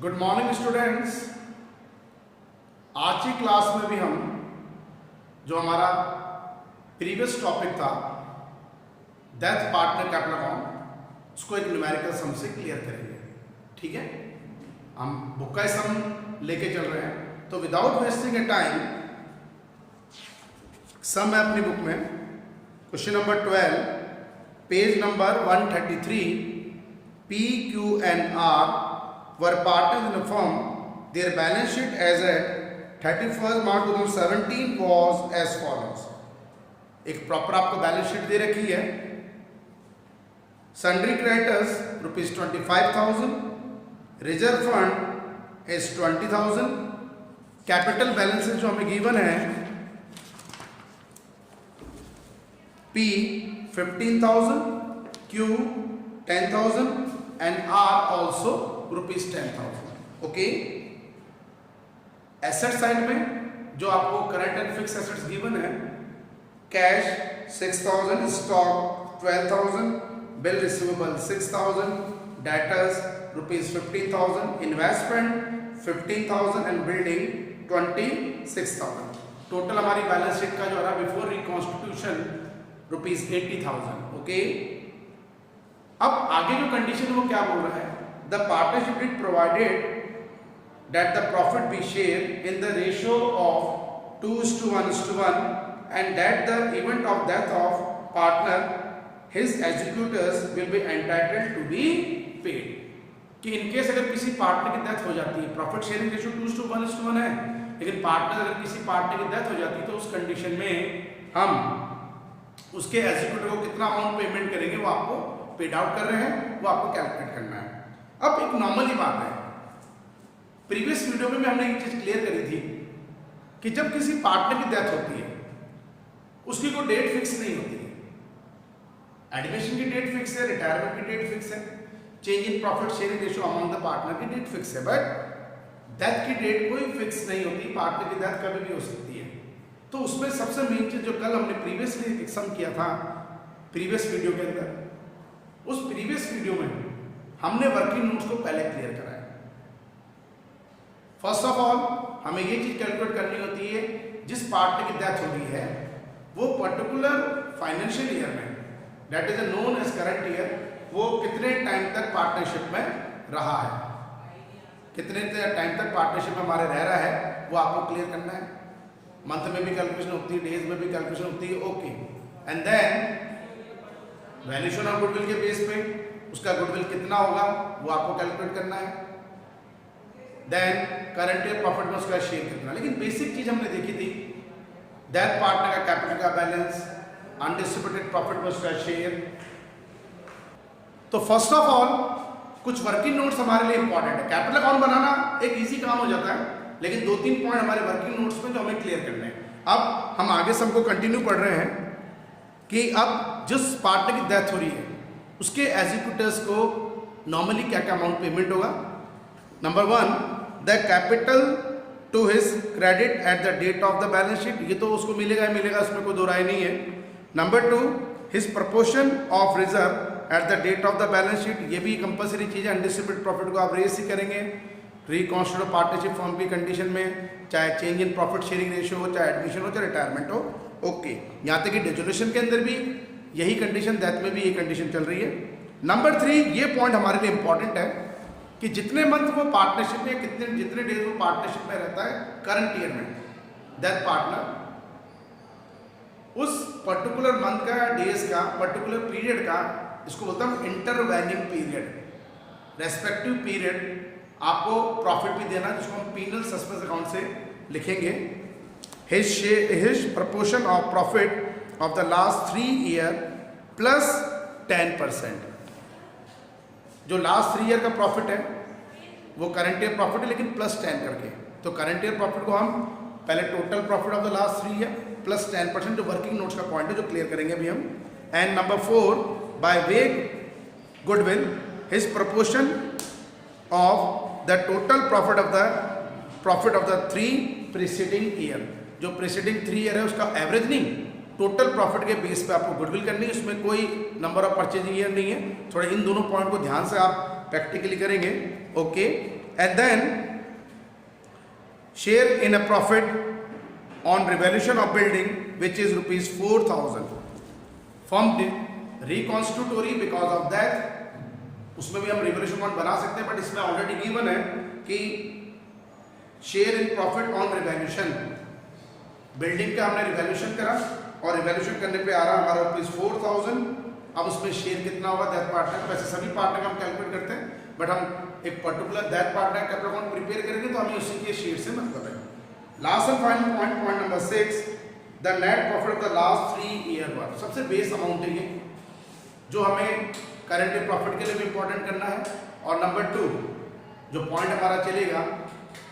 Good morning students. आज की class में भी हम जो हमारा प्रीवियस टॉपिक था डेथ पार्टनर कैपिटल अकाउंट, उसको एक न्यूमेरिकल सम से क्लियर करेंगे। ठीक है, हम बुक का सम लेके चल रहे हैं, तो विदाउट वेस्टिंग ए टाइम सम है अपनी बुक में। Question number 12, page number 133, P, Q and R were partners in a firm. Their balance sheet as at 31st March 2017 was as follows. एक प्रॉपर आपको बैलेंस शीट दे रखी है। Sundry creditors ₹25,000, reserve fund is 20,000, capital balances जो हमें given है P 15,000, Q 10,000 and R also ₹10,000। Okay, asset side में जो आपको current and fix assets given है, cash 6,000, stock 12,000, bill receivable 6,000, debtors ₹15,000, investment 15,000 and building 26,000। Total हमारी बैलेंस शीट का जो है बिफोर रिकॉन्स्टिट्यूशन ₹80,000। ओके, अब आगे जो कंडीशन वो क्या बोल रहा है, the partnership did provided that the profit be shared in the ratio of 2:1 and that the event of death of partner his executors will be entitled to be paid। कि in case अगर किसी partner की death हो जाती है, profit sharing ratio 2:1 है, लेकिन partner अगर किसी पार्टनर की डेथ हो जाती है तो उस कंडीशन में हम उसके एग्जीक्यूटिव को कितना अमाउंट पेमेंट करेंगे वो आपको पेड आउट कर रहे हैं, वो आपको कैलकुलेट करना है। अब एक नॉर्मली बात है, प्रीवियस वीडियो में हमने एक चीज क्लियर करी थी कि जब किसी पार्टनर की डेथ होती है उसकी कोई डेट फिक्स नहीं होती है। एडमिशन की डेट फिक्स है, रिटायरमेंट की डेट फिक्स है, change in profit sharing ratio among the partner की डेट फिक्स है, बट डेथ की डेट कोई फिक्स नहीं होती। पार्टनर की डेथ कभी भी हो सकती है। तो उसमें सबसे मेन चीज जो कल हमने प्रीवियसली सम किया था प्रीवियस वीडियो के अंदर, उस प्रीवियस वीडियो में हमने वर्किंग नोट्स को पहले क्लियर कराया। फर्स्ट ऑफ ऑल हमें ये चीज कैलकुलेट करनी होती है, जिस पार्टनर की डेथ हो रही है वो पर्टिकुलर फाइनेंशियल ईयर में, that is known as current year, वो कितने टाइम तक पार्टनरशिप में रहा है, कितने टाइम तक पार्टनरशिप में हमारे रह रहा है, वो आपको क्लियर करना है। मंथ में भी कैलकुलेशन होती है, डेज में भी कैलकुलेशन होती है। Okay, and then valuation of goodwill के बेस पे उसका गुडविल कितना होगा वो आपको कैलकुलेट करना है। देन करंट ईयर प्रॉफिट में उसका शेयर कितना। लेकिन बेसिक चीज हमने देखी थी, डेथ पार्टनर का कैपिटल का बैलेंस, अनडिस्ट्रीब्यूटेड प्रॉफिट में उसका शेयर। तो फर्स्ट ऑफ ऑल कुछ वर्किंग नोट्स हमारे लिए इंपॉर्टेंट है। कैपिटल अकाउंट बनाना एक इजी काम हो जाता है, लेकिन 2-3 पॉइंट हमारे वर्किंग नोट्स में जो हमें क्लियर करने हैं। अब हम आगे सबको कंटिन्यू पढ़ रहे हैं कि अब जिस पार्टनर की डेथ हो रही है उसके एग्जीक्यूटर्स को नॉर्मली क्या क्या अमाउंट पेमेंट होगा। Number 1, the capital to his credit at the date of the balance sheet, ये तो उसको मिलेगा ही मिलेगा, उसमें कोई दो राय नहीं है। Number 2, his proportion of reserve at the date of the balance sheet, ये भी कंपलसरी चीज़ है। अनडिस्ट्रीब्यूटेड प्रॉफिट को आप रेस ही करेंगे रिकॉन्स्टिट्यूटेड पार्टनरशिप फॉर्म की कंडीशन में, चाहे change in profit sharing ratio हो, चाहे एडमिशन हो, चाहे रिटायरमेंट हो। ओके, यहाँ तक कि डिसोल्यूशन के अंदर भी यही कंडीशन, डेथ में भी यही कंडीशन चल रही है। नंबर 3, ये पॉइंट हमारे लिए इंपॉर्टेंट है कि जितने मंथ वो पार्टनरशिप में, जितने डेज वो पार्टनरशिप में रहता है करंट ईयर में, डेथ पार्टनर उस पर्टिकुलर मंथ का, डेज का, पर्टिकुलर पीरियड का, इसको बोलता हूँ इंटरवेनिंग पीरियड, रेस्पेक्टिव पीरियड आपको प्रॉफिट भी देना, जिसको हम पीनल सस्पेंस अकाउंट से लिखेंगे। His proportion of profit of the last 3 year plus 10%। जो लास्ट 3 ईयर का प्रॉफिट है वो करंट ईयर प्रॉफिट है, लेकिन प्लस 10 करके। तो करंट ईयर प्रॉफिट को हम पहले total profit of the last 3 year plus 10%, जो वर्किंग नोट्स का पॉइंट है, जो क्लियर करेंगे अभी हम। And number 4, by way goodwill his proportion of the total profit of the 3 preceding year, जो प्रीसीडिंग 3 ईयर है उसका एवरेज नहीं, टोटल प्रॉफिट के बेस पे आपको गुडविल करनी है, उसमें कोई नंबर ऑफ परचेजिंग ईयर नहीं है। थोड़ा इन दोनों पॉइंट को ध्यान से आप प्रैक्टिकली करेंगे। Okay, and then share in a profit on revaluation of building which is ₹4,000 form reconstitutory because of that. उसमें भी हम रिवैल्यूएशन अमाउंट बना सकते हैं, बट इसमें ऑलरेडी गिवन है कि share in profit on revaluation, building का हमने रिवैल्यूएशन करा और रिवैल्यूएशन करने पे आ रहा हमारा ₹4,000। अब उसमें शेयर कितना होगा दैट पार्टनर, वैसे सभी पार्टनर हम कैलकुलेट करते हैं, बट हम एक particular that partner capital account prepare करेंगे तो हमें उसी के शेयर से मतलब है। Last and final point number 6, the net profit of the last 3 year work. सबसे बेस अमाउंट है ये, जो हमें करंट ईयर प्रॉफिट के लिए भी इंपॉर्टेंट करना है। और नंबर 2 जो पॉइंट हमारा चलेगा,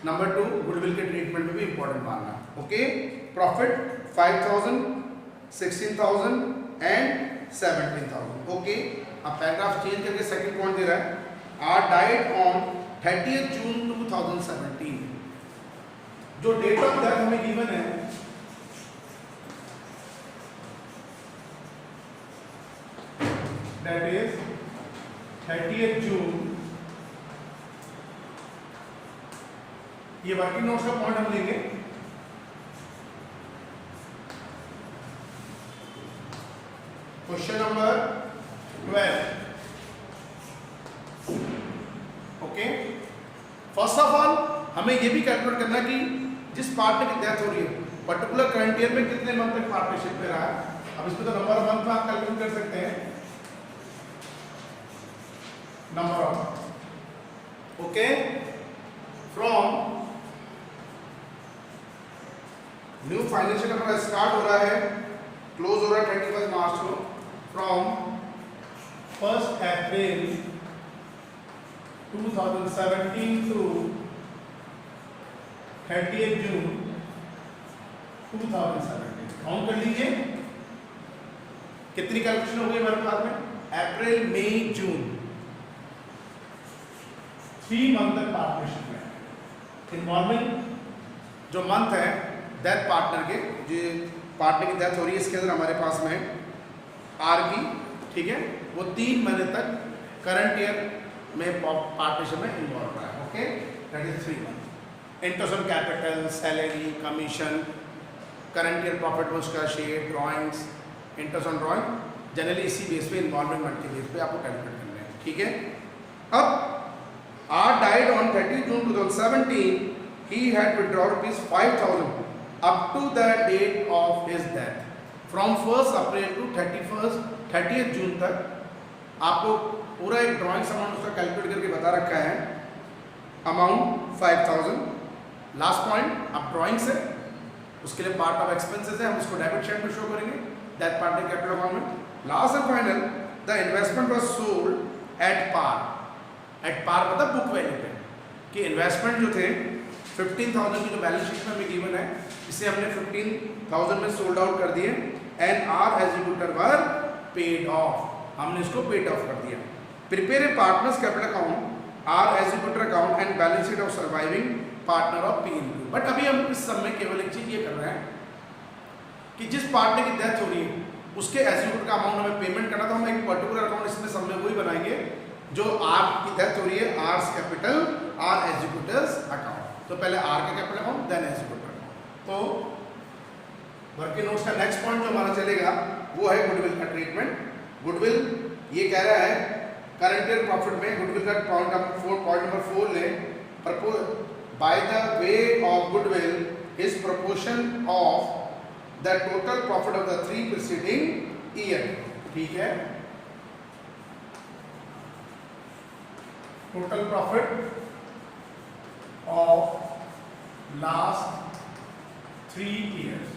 नंबर 2 गुडविल के ट्रीटमेंट में भी इंपॉर्टेंट मानना। Okay, profit 5,000, 16,000 and 17,000। ओके, अब पैराग्राफ चेंज करके सेकंड पॉइंट दे रहा है, आर डाइड ऑन 30 जून 2017। जो डेट ऑफ डेथ हमें गिवन है दैट इज 30 जून। ये वर्किंग नोट्स का पॉइंट हम लेंगे। Question number 12। Okay, first of all हमें ये भी कैलकुलेट करना कि जिस पार्टनर की डेथ हो रही है पर्टिकुलर करंट ईयर में कितने मंथ तक पार्टनरशिप में रहा है। अब इसमें तो नंबर ऑफ मंथ आप कैलकुलेट कर सकते हैं, number of. Okay, from new financial हमारा स्टार्ट हो रहा है, क्लोज हो रहा है 31 मार्च को, फ्रॉम 1 अप्रैल 2017 टू 30 जून 2017। काउंट कर लीजिए कितनी कैलकुलेशन हो गई हमारे पास में, अप्रैल मई जून, 3 मंथ तक पार्टनरशिप में। इन्वॉल्विंग जो मंथ है डेथ पार्टनर के, जो पार्टनर की डेथ हो रही है इसके अंदर हमारे पास में आर की, ठीक है, वो 3 महीने तक करंट ईयर में पार्टनरशिप में इन्वॉल्व रहा है। Okay, that is 3 month. Interest on capital, salary, commission, current year profit उसका share, drawings, interest on drawing, generally इसी बेस पे इन्वॉल्वमेंट के बेस पे आपको कैलकुलेट करना है। ठीक है, अब R died on 30 June 2017, he had withdrawn ₹5,000 up to the date of his death. From 1st April to 30th जून तक आपको पूरा एक ड्राइंग्स अमाउंट उसका कैलकुलेट करके बता रखा है, अमाउंट 5,000। लास्ट पॉइंट, अब ड्राइंग्स है उसके लिए पार्ट ऑफ एक्सपेंसेस है, हम उसको डेबिट साइड में शो करेंगे that part in capital account में। Last and final, the investment was sold at par. At par मतलब बुक वैल्यू पे, कि इन्वेस्टमेंट जो थे 15,000 की जो बैलेंस शीट में हमें गिवन है, इसे हमने 15,000 में सोल्ड आउट कर दिए and R executor were paid off, हमने इसको पेड ऑफ कर दिया। Prepare a partners capital account, R executor account and balance sheet of surviving partner of PNB. But अभी हम इस सब में केवल एक चीज ये कर रहे हैं कि जिस पार्टनर की डेथ हो रही है उसके एग्जीक्यूटर का अमाउंट हमें पेमेंट करना, तो हम एक पर्टिकुलर अकाउंट इसमें सब में वही बनाएंगे जो आर की डेथ हो रही है, R's capital, R executors account. तो पहले आर का capital account, then executor account. तो वर्किंग नोट्स का नेक्स्ट पॉइंट जो हमारा चलेगा वो है गुडविल का ट्रीटमेंट। गुडविल ये कह रहा है करंट ईयर प्रॉफिट में गुडविल का पॉइंट नंबर 4 ले, by the way of goodwill is proportion of the total profit of the 3 preceding year। ठीक है, total profit of last 3 years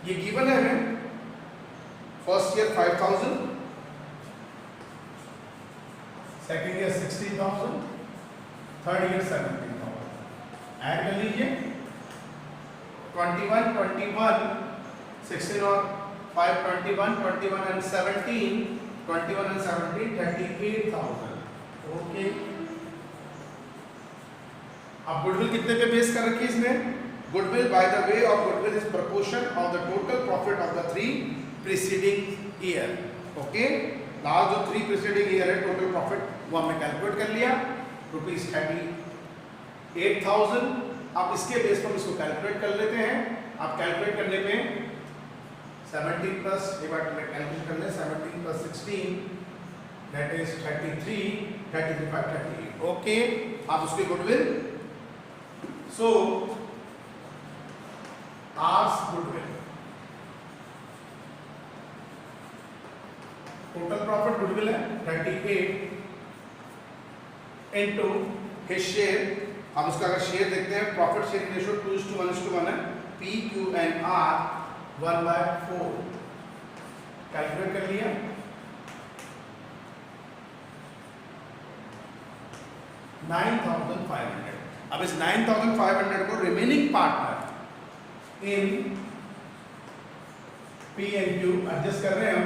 ये गिवन है हमें। First year 5,000, second year 16,000, third year 17,000। Add कर लीजिए 21, 21, 16 और 5, 21 and 17, 38,000। ओके, अब गुडविल कितने पे बेस कर रखी है इसमें? Goodwill by the way of goodwill is proportion of the total profit of the 3 preceding year. Okay, last जो 3 प्रीसीडिंग ईयर है टोटल प्रॉफिट वो हमने कैलकुलेट कर लिया। ₹38,000। आप इसके बेस पर इसको कैलकुलेट कर लेते हैं। आप कैलकुलेट करने पे 17 प्लस ये बात में कैलकुलेट कर ले 17 प्लस 16 दैट इज 33 33 5 38। ओके, आप उसके goodwill so R's goodwill total profit goodwill है 38 इनटू हिज शेयर। अब उसका अगर शेयर देखते हैं प्रॉफिट शेयरिंग रेशियो 2:1 है। P Q N R 1/4 calculate कर लिया। $9,500। अब इस 9,500 को remaining partner in P N Q adjust कर रहे हैं हम।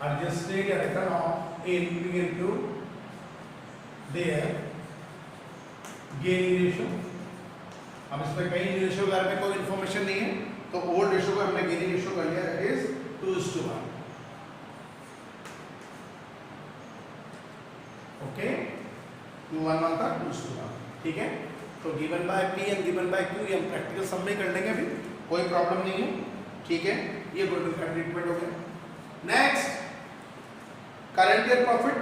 adjusted या return of in P N Q their gaining ratio. अब इसमें कहीं रेशियो के बारे में कोई इंफॉर्मेशन नहीं है, तो ओल्ड रेशियो को हमने गेनिंग रेशियो कर लिया, दैट इज 2:1। ओके, 2:1 था 2:1। ठीक है, तो given by P and given by Q ये हम प्रैक्टिकल सम में कर लेंगे, अभी कोई प्रॉब्लम नहीं है। ठीक है, ये गुडविल का ट्रीटमेंट हो गया। Next, current year profit,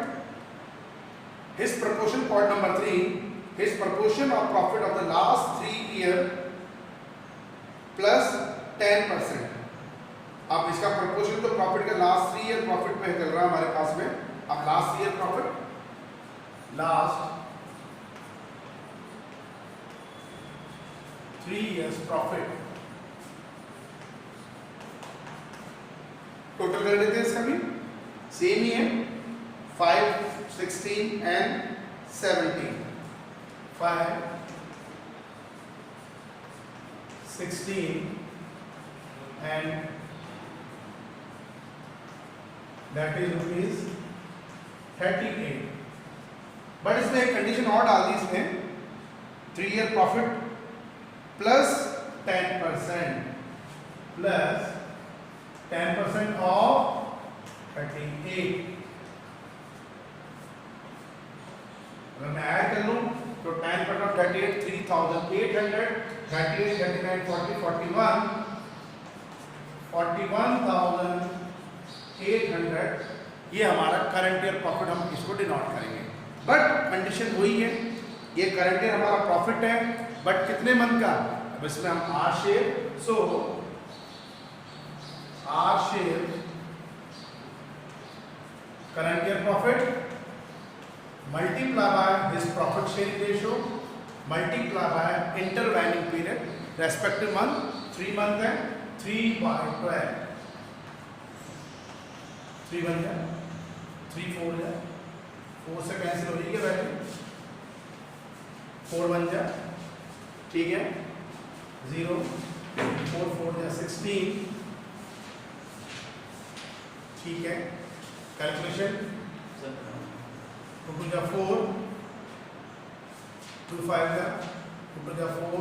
his proportion, point number 3, his proportion of profit of the last 3 year plus 10%। अब इसका proportion तो प्रॉफिट का लास्ट 3 ईयर प्रॉफिट में चल रहा है हमारे पास में। अब last year profit, last 3 years profit total कर लेते हैं, इसका भी सेम ही है 5, 16 and 17। 5, 16 and that is ₹38। But इसमें एक कंडीशन और डाल दी इसमें, 3 year profit plus 10% plus 10% of 38। अगर मैं ऐड कर लूं तो 10% of 38 3,800, 38 39 40 41 41,800 ये हमारा करंट ईयर प्रॉफिट, हम इसको डिनोट करेंगे। बट कंडीशन वही है, ये करंट ईयर हमारा प्रॉफिट है, बट कितने मंथ का? अब इसमें हम R share, so R share current year profit multiply by his profit sharing ratio multiply by intervening period respective month, 3 month है 3/12, 3 बन जाए 3 4 जाए 4 से कैंसिल हो जाएगी वैल्यू 4 बन जाए। ठीक है, 0 4 4 जाए 16। ठीक है, कैलकुलेशन 2 to the 4 2 5 का 2 to the 4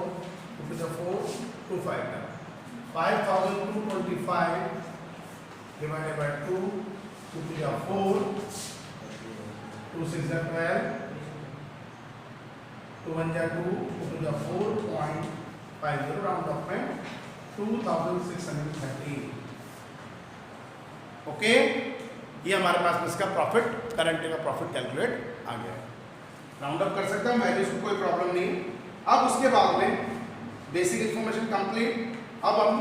2 to the 4 2 5 का 5,225 divided by 2 2 to the 4 2 6 12 2 1 2 2 to the 4.50 round of में 2,630। ओके, ये हमारे पास में इसका प्रॉफिट, करंट का प्रॉफिट कैलकुलेट आ गया है। राउंड अप कर सकता हूं वैल्यूज को, कोई प्रॉब्लम नहीं। अब उसके बाद में बेसिक इंफॉर्मेशन कंप्लीट। अब हम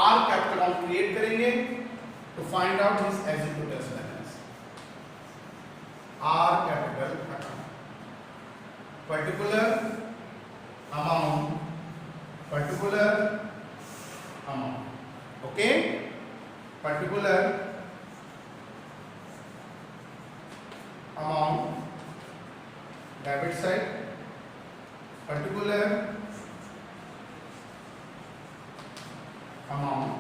आर कैपिटल अकाउंट क्रिएट करेंगे to find out his executive balance. R capital account, particular amount, okay, particular amount debit side, particular amount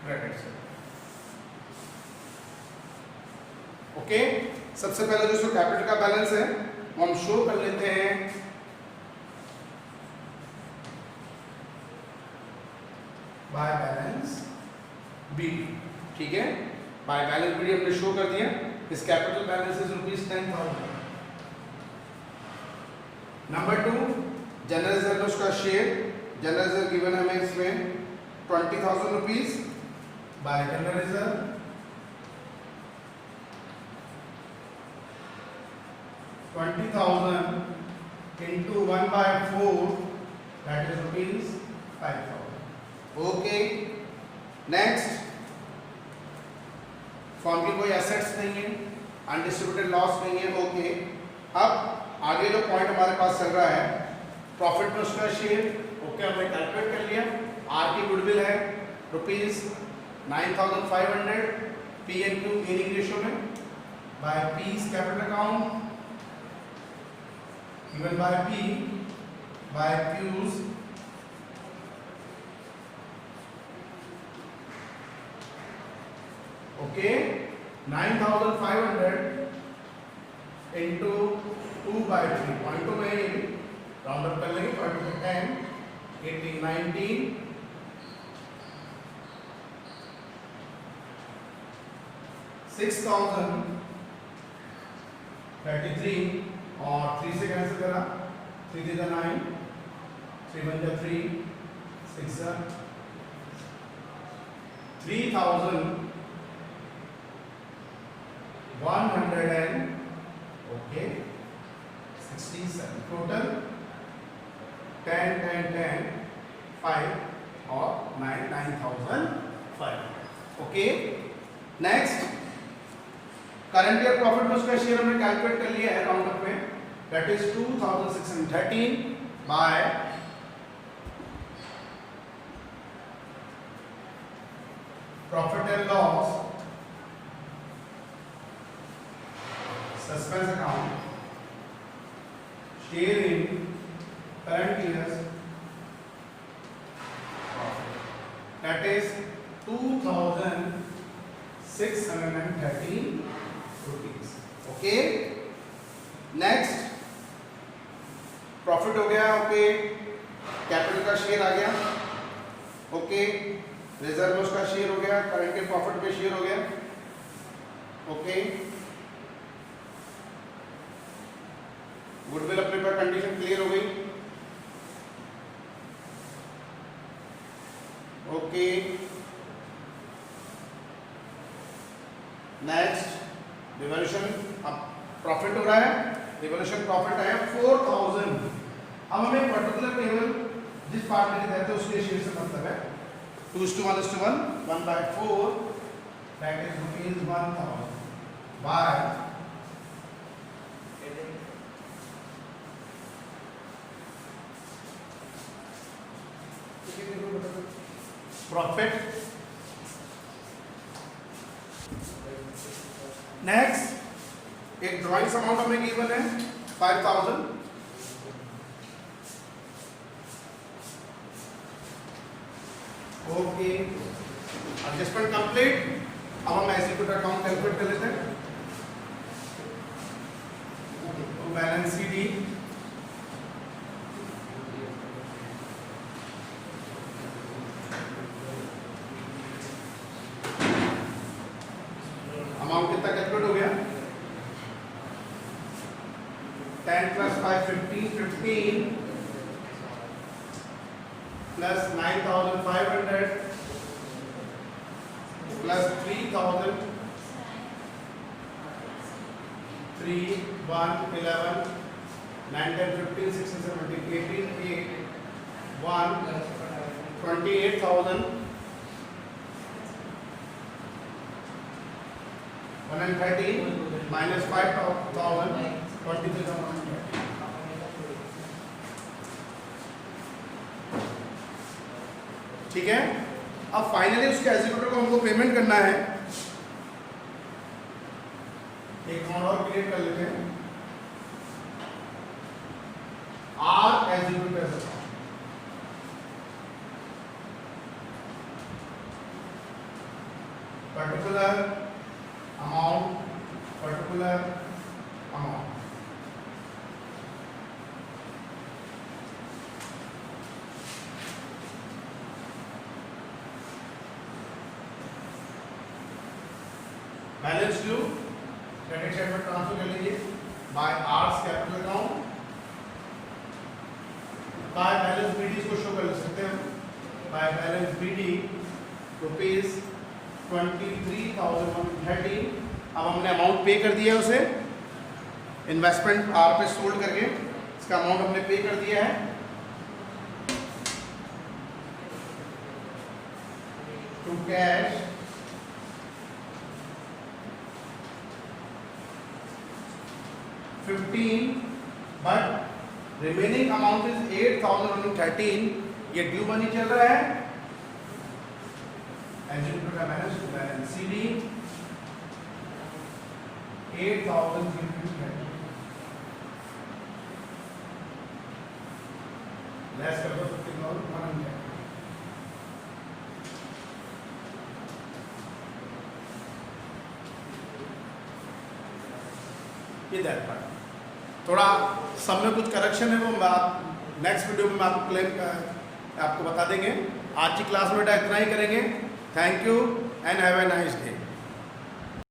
credit side। ओके, सबसे पहले जो कैपिटल का बैलेंस है वो हम शो कर लेते हैं बाय बैलेंस बी। ठीक है, बाय बैलेंस बी हमने शो कर दिया। His capital balance is rupees 10,000. Number 2, general reserve उसका शेयर, जनरल रिजर्व गिवन है हमें इसमें 20,000 rupees by general reserve, into 1/4, that is rupees 5,000. Okay. Next, firm की कोई एसेट्स नहीं है, अनडिस्ट्रीब्यूटेड लॉस नहीं है. ओके. अब आगे जो पॉइंट हमारे पास चल रहा है, प्रॉफिट में उसका शेयर. ओके, हमने कैलकुलेट कर लिया. आर की गुडविल है rupees 9,500 P N Q gaining ratio में by P's capital account given by P by Q's okay, 9,500 into 2/3, 0.2 में राउंड अप कर लेंगे, 0.2 से 10, 18, 19, 6,033 और 3 से कैंसिल करा, 3 3 9, 3 1 3, 6 3,100 ओके 67 टोटल 10 10 10 5 और 9 9,500. Okay. Next, current year profit में उसका शेयर हमने कैलकुलेट कर लिया है राउंड अप में, that is 2,613 by profit and loss suspense account share in current years profit, that is 2,613 rupees. Okay. Next, profit हो गया. ओके, कैपिटल का शेयर आ गया. ओके, रिजर्व का शेयर हो गया, करंट के प्रॉफिट पे शेयर हो गया. ओके, गुडविल अपने पर कंडीशन क्लियर हो गई. ओके. नेक्स्ट, रिवॉल्यूशन, अब प्रॉफिट हो रहा है, रिवॉल्यूशन प्रॉफिट आया 4,000. अब हमें पर्टिकुलर टेबल जिस पार्ट में देते हैं उसके शेयर से मतलब है 2:1:1, 1/4, that is rupees 1,000 by profit. Next, एक ड्राइंग अमाउंट हमें गिवन है 5,000. Okay, adjustment complete. अब हम एग्जीक्यूटिव अकाउंट कैलकुलेट कर लेते हैं. तो बैलेंस शीट अमाउंट कितना कैलकुलेट हो गया, 10 + 5 15, 15 plus 9,500 plus 3,000, 3 1 11 9 10 15 16 17 18 8 1 28,000 113 minus 5,000 23,000. ठीक है. अब फाइनली उसके एग्जीक्यूटिव को हमको पेमेंट करना है. एक अमाउंट और क्रिएट कर लेते हैं, R executive particular amount balance due by R's capital account by balance BD को शो कर सकते हैं बाय बैलेंस बीडी रुपीज 23,130। अब हमने अमाउंट पे कर दिया है उसे इन्वेस्टमेंट आर पे सोल्ड करके इसका अमाउंट हमने पे कर दिया है। To cash but remaining amount is 8,113। ये ड्यू मनी चल रहा है एग्जीक्यूटिव का बैलेंस सीडी 8,030 लेस कर दो 15,100। ये दैट पार्ट थोड़ा सब में कुछ करेक्शन है वो नेक्स्ट वीडियो में मैं आपको क्लेम आपको बता देंगे। आज की क्लास में बेटा इतना ही करेंगे। Thank you and have a nice day.